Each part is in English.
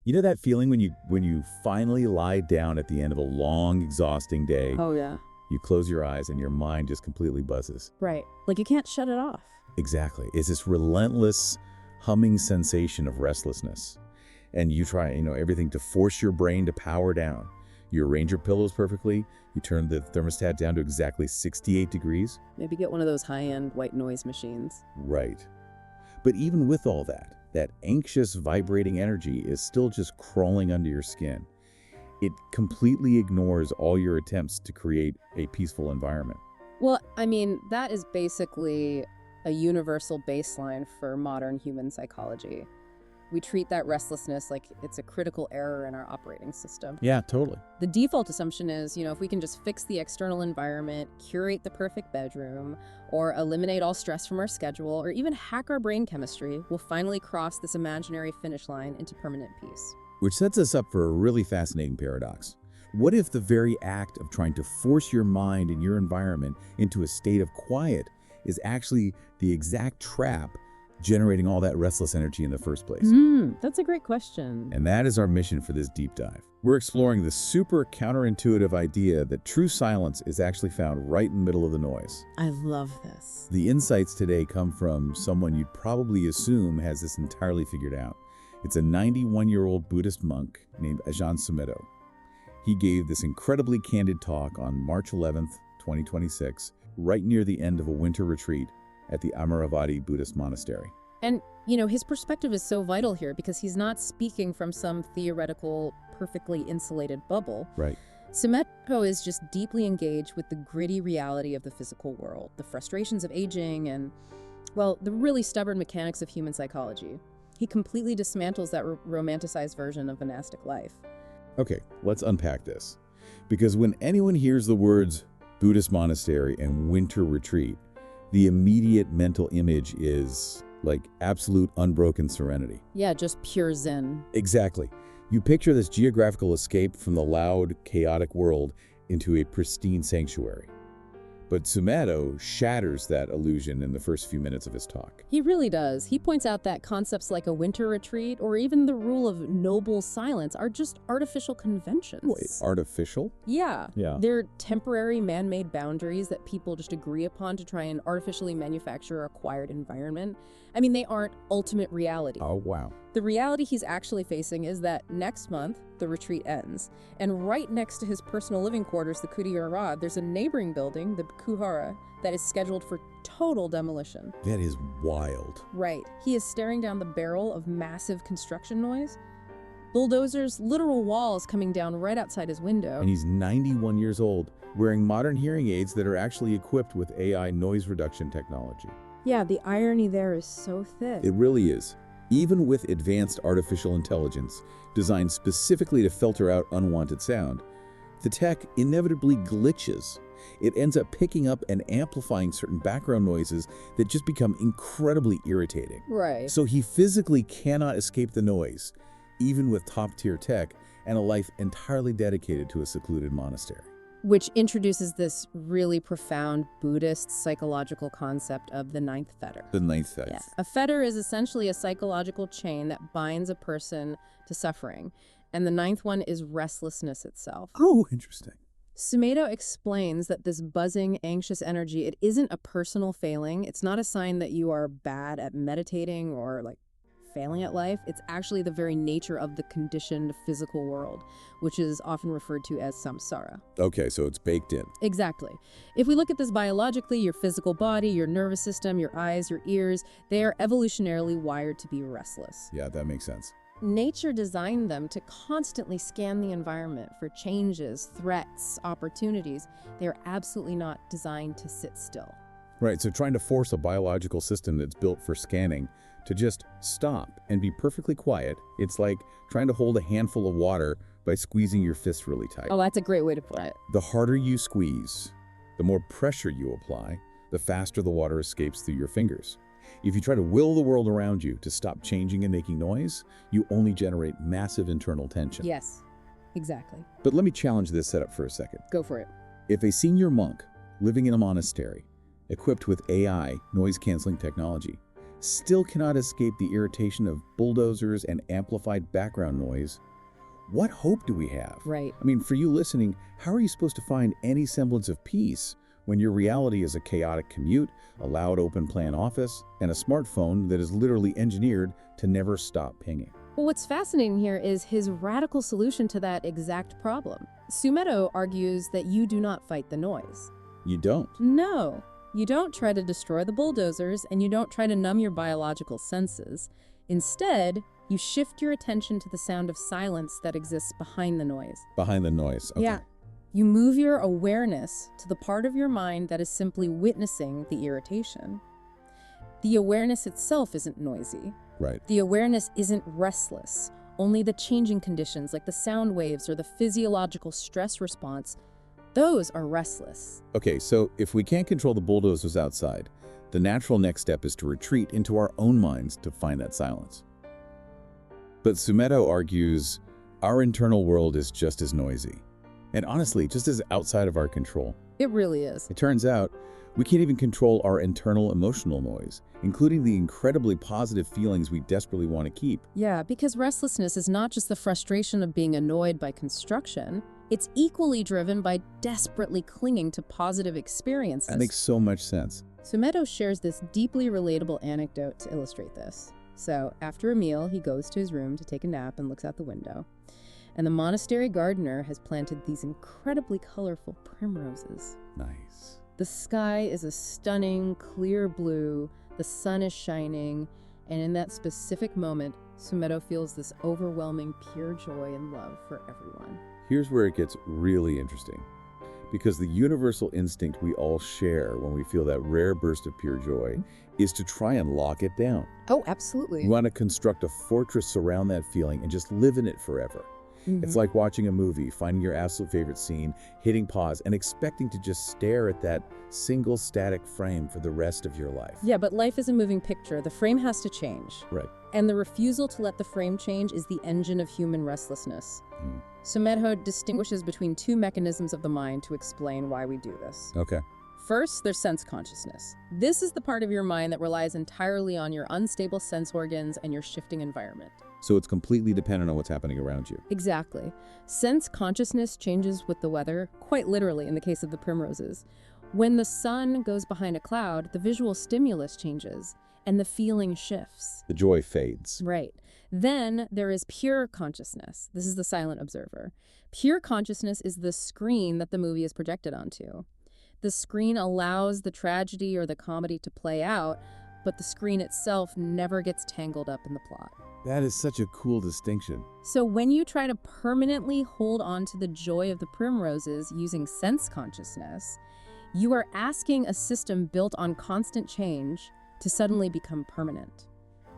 You know that feeling when you finally lie down at the end of a long, exhausting day, Oh, yeah. you close your eyes and your mind just completely buzzes. Right. Like you can't shut it off. Exactly. It's this relentless humming sensation of restlessness. And you try, everything to force your brain to power down. You arrange your pillows perfectly. You turn the thermostat down to exactly 68 degrees. Maybe get one of those high-end white noise machines. Right. But even with all that anxious, vibrating energy is still just crawling under your skin. It completely ignores all your attempts to create a peaceful environment. Well, I mean, that is basically a universal baseline for modern human psychology. We treat that restlessness like it's a critical error in our operating system. Yeah, totally. The default assumption is, if we can just fix the external environment, curate the perfect bedroom, or eliminate all stress from our schedule, or even hack our brain chemistry, we'll finally cross this imaginary finish line into permanent peace. Which sets us up for a really fascinating paradox. What if the very act of trying to force your mind and your environment into a state of quiet is actually the exact trap generating all that restless energy in the first place? That's a great question. And that is our mission for this deep dive. We're exploring the super counterintuitive idea that true silence is actually found right in the middle of the noise. I love this. The insights today come from someone you'd probably assume has this entirely figured out. It's a 91-year-old Buddhist monk named Ajahn Sumedho. He gave this incredibly candid talk on March 11th, 2026, right near the end of a winter retreat at the Amaravati Buddhist Monastery. And, his perspective is so vital here because he's not speaking from some theoretical, perfectly insulated bubble. Right. Sumedho is just deeply engaged with the gritty reality of the physical world, the frustrations of aging, and, the really stubborn mechanics of human psychology. He completely dismantles that romanticized version of monastic life. Okay, let's unpack this. Because when anyone hears the words Buddhist monastery and winter retreat, the immediate mental image is like absolute unbroken serenity. Yeah, just pure zen. Exactly. You picture this geographical escape from the loud, chaotic world into a pristine sanctuary. But Sumedho shatters that illusion in the first few minutes of his talk. He really does. He points out that concepts like a winter retreat or even the rule of noble silence are just artificial conventions. Wait, artificial? Yeah. Yeah. They're temporary man-made boundaries that people just agree upon to try and artificially manufacture a quiet environment. I mean, they aren't ultimate reality. Oh, wow. The reality he's actually facing is that next month, the retreat ends. And right next to his personal living quarters, the Kutirara, there's a neighboring building, the Kuhara, that is scheduled for total demolition. That is wild. Right. He is staring down the barrel of massive construction noise. Bulldozers, literal walls coming down right outside his window. And he's 91 years old, wearing modern hearing aids that are actually equipped with AI noise reduction technology. Yeah, the irony there is so thick. It really is. Even with advanced artificial intelligence designed specifically to filter out unwanted sound, the tech inevitably glitches. It ends up picking up and amplifying certain background noises that just become incredibly irritating. Right. So he physically cannot escape the noise, even with top-tier tech and a life entirely dedicated to a secluded monastery. Which introduces this really profound Buddhist psychological concept of the ninth fetter. The ninth fetter. Yeah. A fetter is essentially a psychological chain that binds a person to suffering. And the ninth one is restlessness itself. Oh, interesting. Sumedho explains that this buzzing, anxious energy, it isn't a personal failing. It's not a sign that you are bad at meditating or failing at life. It's actually the very nature of the conditioned physical world, which is often referred to as samsara. Okay, so it's baked in. Exactly. If we look at this biologically, your physical body, your nervous system, your eyes, your ears, they are evolutionarily wired to be restless. Yeah, that makes sense. Nature designed them to constantly scan the environment for changes, threats, opportunities. They are absolutely not designed to sit still. Right, so trying to force a biological system that's built for scanning to just stop and be perfectly quiet, it's like trying to hold a handful of water by squeezing your fist really tight. Oh, that's a great way to put it. The harder you squeeze, the more pressure you apply, the faster the water escapes through your fingers. If you try to will the world around you to stop changing and making noise, you only generate massive internal tension. Yes, exactly. But let me challenge this setup for a second. Go for it. If a senior monk living in a monastery, equipped with AI noise-canceling technology, still cannot escape the irritation of bulldozers and amplified background noise, what hope do we have? Right. I mean, for you listening, how are you supposed to find any semblance of peace when your reality is a chaotic commute, a loud open-plan office, and a smartphone that is literally engineered to never stop pinging? Well, what's fascinating here is his radical solution to that exact problem. Sumeto argues that you do not fight the noise. You don't. No, you don't try to destroy the bulldozers, and you don't try to numb your biological senses. Instead, you shift your attention to the sound of silence that exists behind the noise. Behind the noise. Okay. Yeah. You move your awareness to the part of your mind that is simply witnessing the irritation. The awareness itself isn't noisy. Right. The awareness isn't restless. Only the changing conditions, like the sound waves or the physiological stress response, those are restless. Okay, so if we can't control the bulldozers outside, the natural next step is to retreat into our own minds to find that silence. But Sumeto argues our internal world is just as noisy, and honestly, just as outside of our control. It really is. It turns out we can't even control our internal emotional noise, including the incredibly positive feelings we desperately want to keep. Yeah, because restlessness is not just the frustration of being annoyed by construction. It's equally driven by desperately clinging to positive experiences. That makes so much sense. Sumeto shares this deeply relatable anecdote to illustrate this. So, after a meal, he goes to his room to take a nap and looks out the window. And the monastery gardener has planted these incredibly colorful primroses. Nice. The sky is a stunning, clear blue, the sun is shining, and in that specific moment, Sumeto feels this overwhelming pure joy and love for everyone. Here's where it gets really interesting. Because the universal instinct we all share when we feel that rare burst of pure joy is to try and lock it down. Oh, absolutely. We want to construct a fortress around that feeling and just live in it forever. It's like watching a movie, finding your absolute favorite scene, hitting pause, and expecting to just stare at that single static frame for the rest of your life. Yeah, but life is a moving picture. The frame has to change. Right. And the refusal to let the frame change is the engine of human restlessness. Sumeto distinguishes between two mechanisms of the mind to explain why we do this. Okay. First, there's sense consciousness. This is the part of your mind that relies entirely on your unstable sense organs and your shifting environment. So it's completely dependent on what's happening around you. Exactly. Sense consciousness changes with the weather, quite literally in the case of the primroses. When the sun goes behind a cloud, the visual stimulus changes, and the feeling shifts. The joy fades. Right. Then there is pure consciousness. This is the silent observer. Pure consciousness is the screen that the movie is projected onto. The screen allows the tragedy or the comedy to play out, but the screen itself never gets tangled up in the plot. That is such a cool distinction. So when you try to permanently hold on to the joy of the primroses using sense consciousness, you are asking a system built on constant change to suddenly become permanent.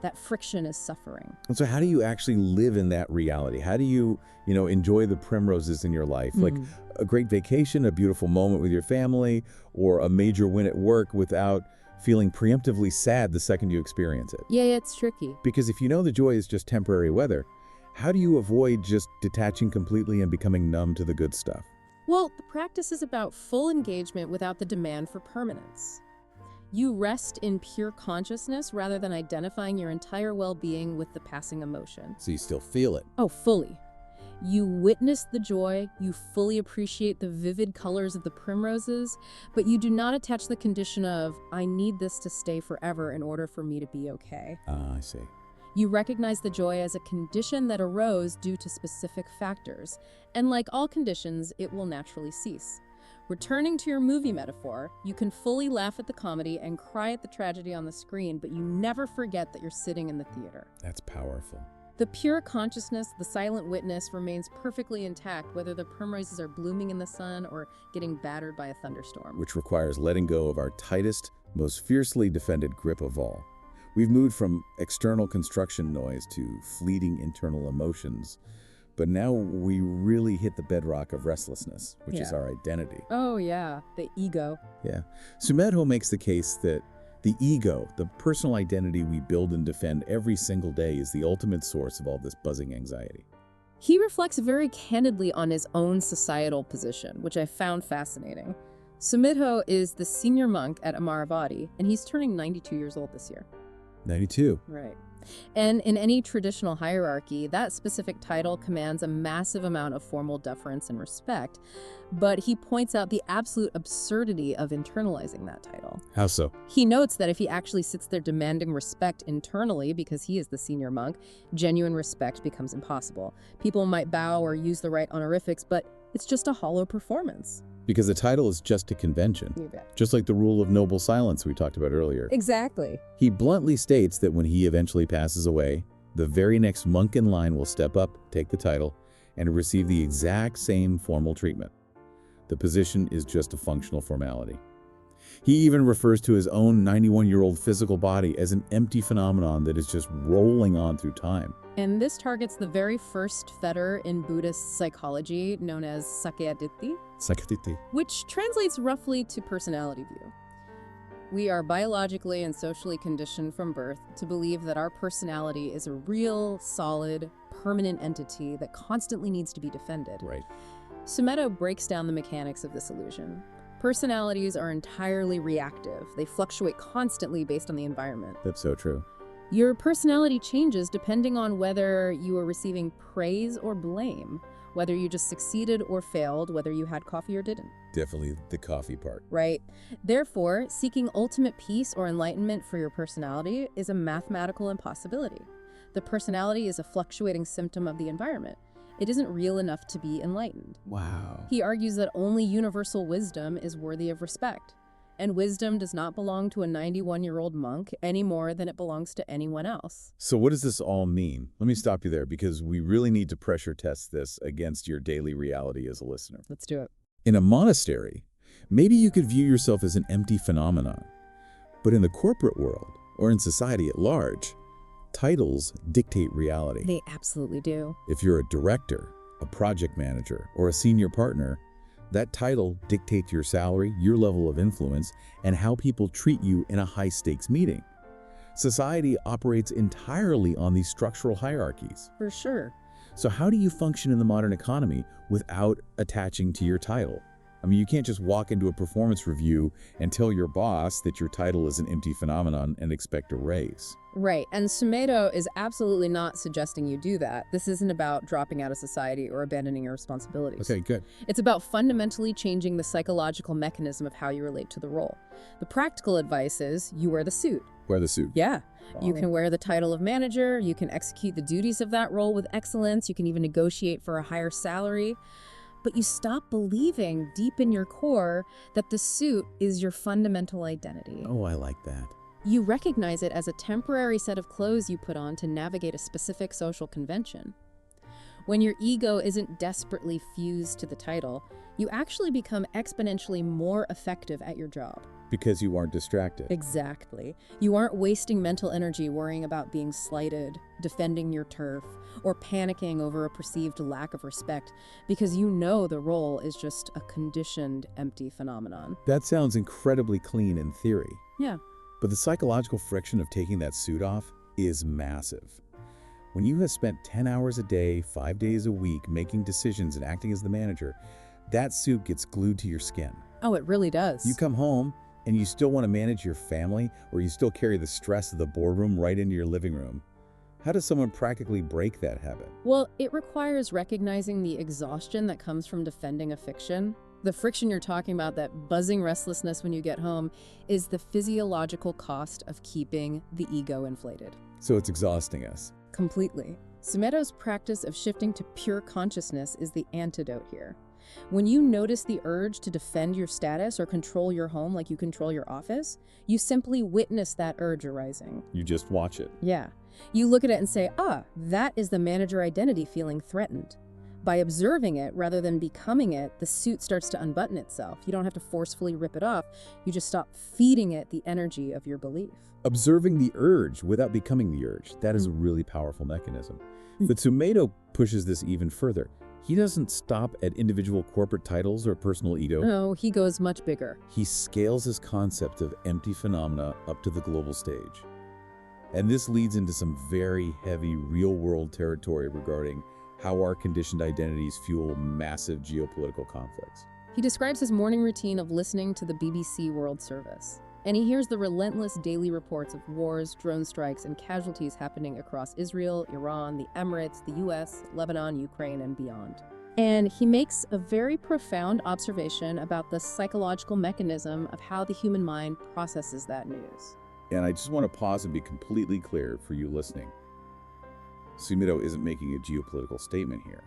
That friction is suffering. And so how do you actually live in that reality? How do you, enjoy the primroses in your life? Like a great vacation, a beautiful moment with your family, or a major win at work without feeling preemptively sad the second you experience it? Yeah, it's tricky. Because if you know the joy is just temporary weather, how do you avoid just detaching completely and becoming numb to the good stuff? Well, the practice is about full engagement without the demand for permanence. You rest in pure consciousness rather than identifying your entire well-being with the passing emotion. So you still feel it. Oh, fully. You witness the joy, you fully appreciate the vivid colors of the primroses, but you do not attach the condition of, I need this to stay forever in order for me to be okay. Ah, I see. You recognize the joy as a condition that arose due to specific factors, and like all conditions, it will naturally cease. Returning to your movie metaphor, you can fully laugh at the comedy and cry at the tragedy on the screen, but you never forget that you're sitting in the theater. That's powerful. The pure consciousness, the silent witness, remains perfectly intact whether the primroses are blooming in the sun or getting battered by a thunderstorm. Which requires letting go of our tightest, most fiercely defended grip of all. We've moved from external construction noise to fleeting internal emotions, but now we really hit the bedrock of restlessness, which is our identity. Oh yeah, the ego. Yeah. Sumeto makes the case that the ego, the personal identity we build and defend every single day, is the ultimate source of all this buzzing anxiety. He reflects very candidly on his own societal position, which I found fascinating. Sumeto is the senior monk at Amaravati, and he's turning 92 years old this year. 92. Right. And in any traditional hierarchy, that specific title commands a massive amount of formal deference and respect, but he points out the absolute absurdity of internalizing that title. How so? He notes that if he actually sits there demanding respect internally because he is the senior monk, genuine respect becomes impossible. People might bow or use the right honorifics, but it's just a hollow performance. Because the title is just a convention. You bet. Just like the rule of noble silence we talked about earlier. Exactly. He bluntly states that when he eventually passes away, the very next monk in line will step up, take the title, and receive the exact same formal treatment. The position is just a functional formality. He even refers to his own 91-year-old physical body as an empty phenomenon that is just rolling on through time. And this targets the very first fetter in Buddhist psychology known as Sakkayaditthi, Sakkayaditthi. which translates roughly to personality view. We are biologically and socially conditioned from birth to believe that our personality is a real, solid, permanent entity that constantly needs to be defended. Right. Sumedho breaks down the mechanics of this illusion. Personalities are entirely reactive. They fluctuate constantly based on the environment. That's so true. Your personality changes depending on whether you are receiving praise or blame, whether you just succeeded or failed, whether you had coffee or didn't. Definitely the coffee part. Right. Therefore, seeking ultimate peace or enlightenment for your personality is a mathematical impossibility. The personality is a fluctuating symptom of the environment. It isn't real enough to be enlightened. Wow. He argues that only universal wisdom is worthy of respect, and wisdom does not belong to a 91-year-old monk any more than it belongs to anyone else. So what does this all mean? Let me stop you there because we really need to pressure test this against your daily reality as a listener. Let's do it. In a monastery, maybe you could view yourself as an empty phenomenon. But in the corporate world, or in society at large, titles dictate reality. They absolutely do. If you're a director, a project manager, or a senior partner, that title dictates your salary, your level of influence, and how people treat you in a high-stakes meeting. Society operates entirely on these structural hierarchies. For sure. So how do you function in the modern economy without attaching to your title? I mean, you can't just walk into a performance review and tell your boss that your title is an empty phenomenon and expect a raise. Right, and Sumedho is absolutely not suggesting you do that. This isn't about dropping out of society or abandoning your responsibilities. Okay, good. It's about fundamentally changing the psychological mechanism of how you relate to the role. The practical advice is you wear the suit. Wear the suit. Yeah. You can wear the title of manager, you can execute the duties of that role with excellence, you can even negotiate for a higher salary. But you stop believing deep in your core that the suit is your fundamental identity. Oh, I like that. You recognize it as a temporary set of clothes you put on to navigate a specific social convention. When your ego isn't desperately fused to the title, you actually become exponentially more effective at your job. Because you aren't distracted. Exactly. You aren't wasting mental energy worrying about being slighted, defending your turf, or panicking over a perceived lack of respect because you know the role is just a conditioned, empty phenomenon. That sounds incredibly clean in theory. Yeah. But the psychological friction of taking that suit off is massive. When you have spent 10 hours a day, 5 days a week making decisions and acting as the manager, that suit gets glued to your skin. Oh, it really does. You come home and you still want to manage your family, or you still carry the stress of the boardroom right into your living room. How does someone practically break that habit? Well, it requires recognizing the exhaustion that comes from defending a fiction. The friction you're talking about, that buzzing restlessness when you get home, is the physiological cost of keeping the ego inflated. So it's exhausting us. Completely. Sumedho's practice of shifting to pure consciousness is the antidote here. When you notice the urge to defend your status or control your home like you control your office, you simply witness that urge arising. You just watch it. Yeah. You look at it and say, that is the manager identity feeling threatened. By observing it rather than becoming it, the suit starts to unbutton itself. You don't have to forcefully rip it off. You just stop feeding it the energy of your belief. Observing the urge without becoming the urge. That is a really powerful mechanism. But Sumedho pushes this even further. He doesn't stop at individual corporate titles or personal ego. No, he goes much bigger. He scales his concept of empty phenomena up to the global stage. And this leads into some very heavy real-world territory regarding how our conditioned identities fuel massive geopolitical conflicts. He describes his morning routine of listening to the BBC World Service. And he hears the relentless daily reports of wars, drone strikes, and casualties happening across Israel, Iran, the Emirates, the US, Lebanon, Ukraine, and beyond. And he makes a very profound observation about the psychological mechanism of how the human mind processes that news. And I just want to pause and be completely clear for you listening. Sumito isn't making a geopolitical statement here,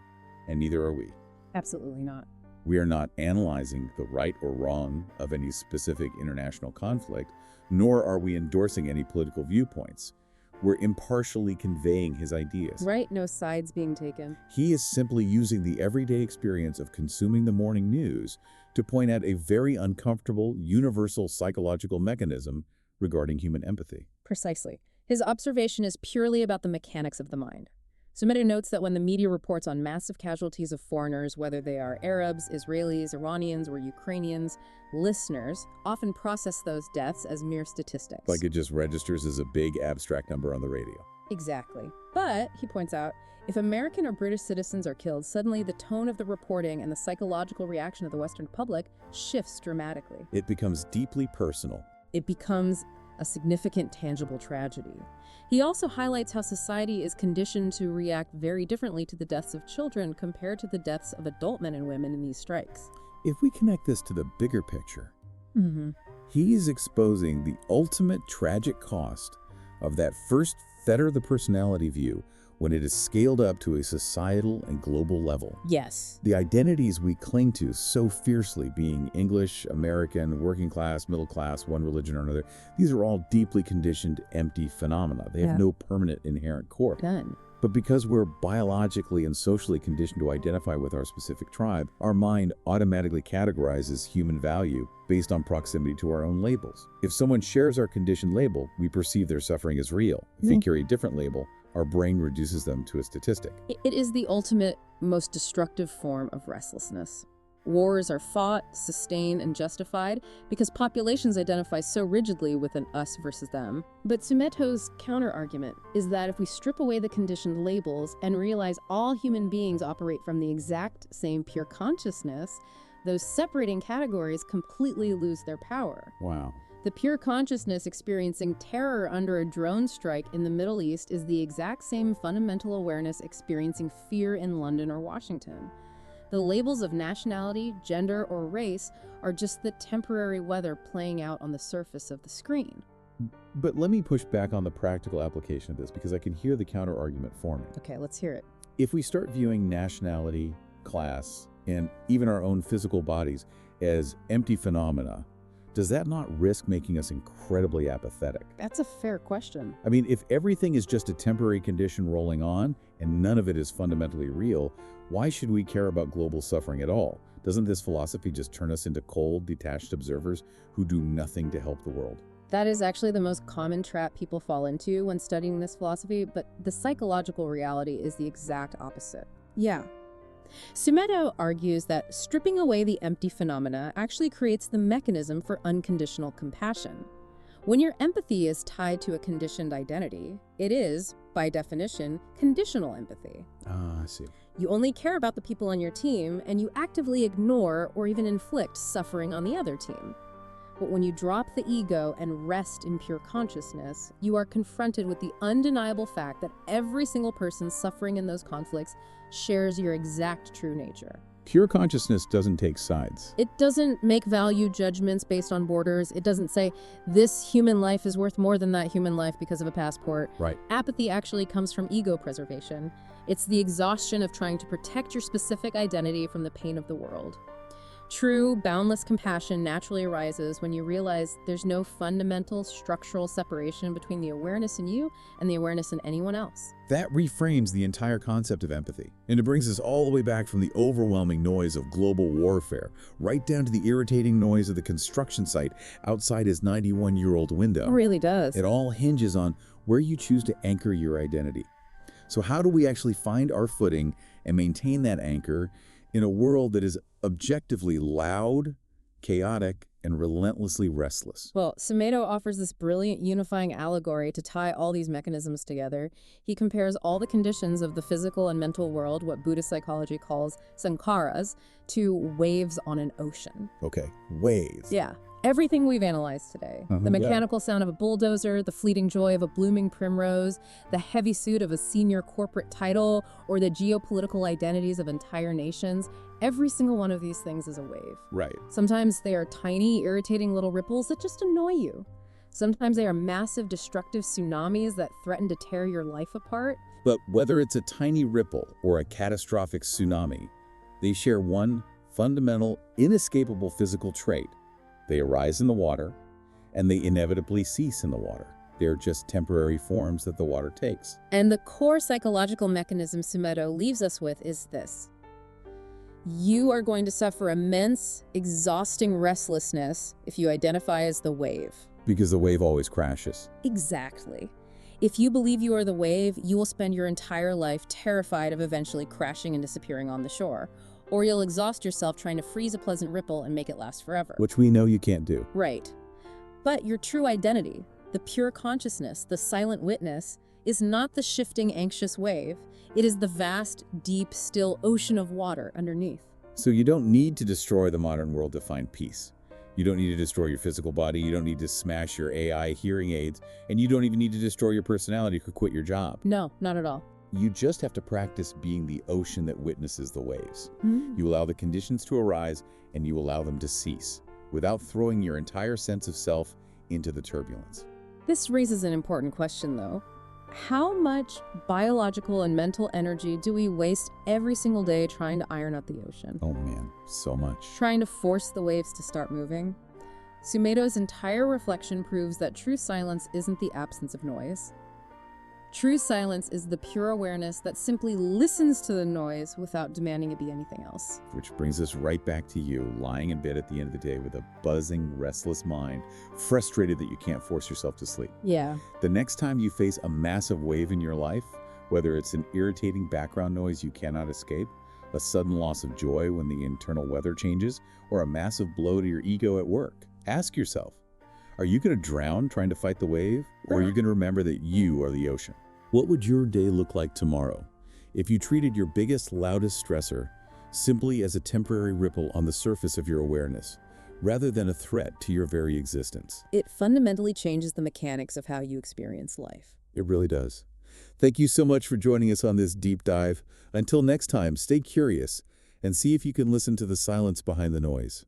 and neither are we. Absolutely not. We are not analyzing the right or wrong of any specific international conflict, nor are we endorsing any political viewpoints. We're impartially conveying his ideas. Right, no sides being taken. He is simply using the everyday experience of consuming the morning news to point out a very uncomfortable, universal psychological mechanism regarding human empathy. Precisely. His observation is purely about the mechanics of the mind. Sumito notes that when the media reports on massive casualties of foreigners, whether they are Arabs, Israelis, Iranians, or Ukrainians, listeners often process those deaths as mere statistics. Like it just registers as a big abstract number on the radio. Exactly. But, he points out, if American or British citizens are killed, suddenly the tone of the reporting and the psychological reaction of the Western public shifts dramatically. It becomes deeply personal. It becomes a significant, tangible tragedy. He also highlights how society is conditioned to react very differently to the deaths of children compared to the deaths of adult men and women in these strikes. If we connect this to the bigger picture, he's exposing the ultimate tragic cost of that first fetter the personality view when it is scaled up to a societal and global level. Yes. The identities we cling to so fiercely, being English, American, working class, middle class, one religion or another, these are all deeply conditioned, empty phenomena. They have no permanent inherent core. None. But because we're biologically and socially conditioned to identify with our specific tribe, our mind automatically categorizes human value based on proximity to our own labels. If someone shares our conditioned label, we perceive their suffering as real. If they carry a different label, our brain reduces them to a statistic. It is the ultimate, most destructive form of restlessness. Wars are fought, sustained, and justified because populations identify so rigidly with an us versus them. But Sumito's counter-argument is that if we strip away the conditioned labels and realize all human beings operate from the exact same pure consciousness, those separating categories completely lose their power. Wow. The pure consciousness experiencing terror under a drone strike in the Middle East is the exact same fundamental awareness experiencing fear in London or Washington. The labels of nationality, gender, or race are just the temporary weather playing out on the surface of the screen. But let me push back on the practical application of this because I can hear the counter-argument forming. Okay, let's hear it. If we start viewing nationality, class, and even our own physical bodies as empty phenomena, does that not risk making us incredibly apathetic? That's a fair question. I mean, if everything is just a temporary condition rolling on and none of it is fundamentally real, why should we care about global suffering at all? Doesn't this philosophy just turn us into cold, detached observers who do nothing to help the world? That is actually the most common trap people fall into when studying this philosophy, but the psychological reality is the exact opposite. Yeah. Sumito argues that stripping away the empty phenomena actually creates the mechanism for unconditional compassion. When your empathy is tied to a conditioned identity, it is, by definition, conditional empathy. Ah, I see. You only care about the people on your team, and you actively ignore or even inflict suffering on the other team. But when you drop the ego and rest in pure consciousness, you are confronted with the undeniable fact that every single person suffering in those conflicts shares your exact true nature. Pure consciousness doesn't take sides. It doesn't make value judgments based on borders. It doesn't say, this human life is worth more than that human life because of a passport. Right. Apathy actually comes from ego preservation. It's the exhaustion of trying to protect your specific identity from the pain of the world. True, boundless compassion naturally arises when you realize there's no fundamental structural separation between the awareness in you and the awareness in anyone else. That reframes the entire concept of empathy, and it brings us all the way back from the overwhelming noise of global warfare, right down to the irritating noise of the construction site outside his 91-year-old window. It really does. It all hinges on where you choose to anchor your identity. So how do we actually find our footing and maintain that anchor in a world that is objectively loud, chaotic, and relentlessly restless? Well, Sumito offers this brilliant unifying allegory to tie all these mechanisms together. He compares all the conditions of the physical and mental world, what Buddhist psychology calls sankharas, to waves on an ocean. Okay, waves. Yeah. Everything we've analyzed today, the mechanical sound of a bulldozer, the fleeting joy of a blooming primrose, the heavy suit of a senior corporate title, or the geopolitical identities of entire nations, every single one of these things is a wave. Right. Sometimes they are tiny, irritating little ripples that just annoy you. Sometimes they are massive, destructive tsunamis that threaten to tear your life apart. But whether it's a tiny ripple or a catastrophic tsunami, they share one fundamental, inescapable physical trait. They arise in the water, and they inevitably cease in the water. They're just temporary forms that the water takes. And the core psychological mechanism Sumedho leaves us with is this. You are going to suffer immense, exhausting restlessness if you identify as the wave. Because the wave always crashes. Exactly. If you believe you are the wave, you will spend your entire life terrified of eventually crashing and disappearing on the shore. Or you'll exhaust yourself trying to freeze a pleasant ripple and make it last forever. Which we know you can't do. Right. But your true identity, the pure consciousness, the silent witness, is not the shifting, anxious wave. It is the vast, deep, still ocean of water underneath. So you don't need to destroy the modern world to find peace. You don't need to destroy your physical body, you don't need to smash your AI hearing aids, and you don't even need to destroy your personality to quit your job. No, not at all. You just have to practice being the ocean that witnesses the waves. Mm. You allow the conditions to arise, and you allow them to cease, without throwing your entire sense of self into the turbulence. This raises an important question, though. How much biological and mental energy do we waste every single day trying to iron out the ocean? Oh man, so much. Trying to force the waves to start moving? Sumedho's entire reflection proves that true silence isn't the absence of noise. True silence is the pure awareness that simply listens to the noise without demanding it be anything else. Which brings us right back to you, lying in bed at the end of the day with a buzzing, restless mind, frustrated that you can't force yourself to sleep. Yeah. The next time you face a massive wave in your life, whether it's an irritating background noise you cannot escape, a sudden loss of joy when the internal weather changes, or a massive blow to your ego at work, ask yourself, are you going to drown trying to fight the wave, or are you going to remember that you are the ocean? What would your day look like tomorrow if you treated your biggest, loudest stressor simply as a temporary ripple on the surface of your awareness, rather than a threat to your very existence? It fundamentally changes the mechanics of how you experience life. It really does. Thank you so much for joining us on this deep dive. Until next time, stay curious and see if you can listen to the silence behind the noise.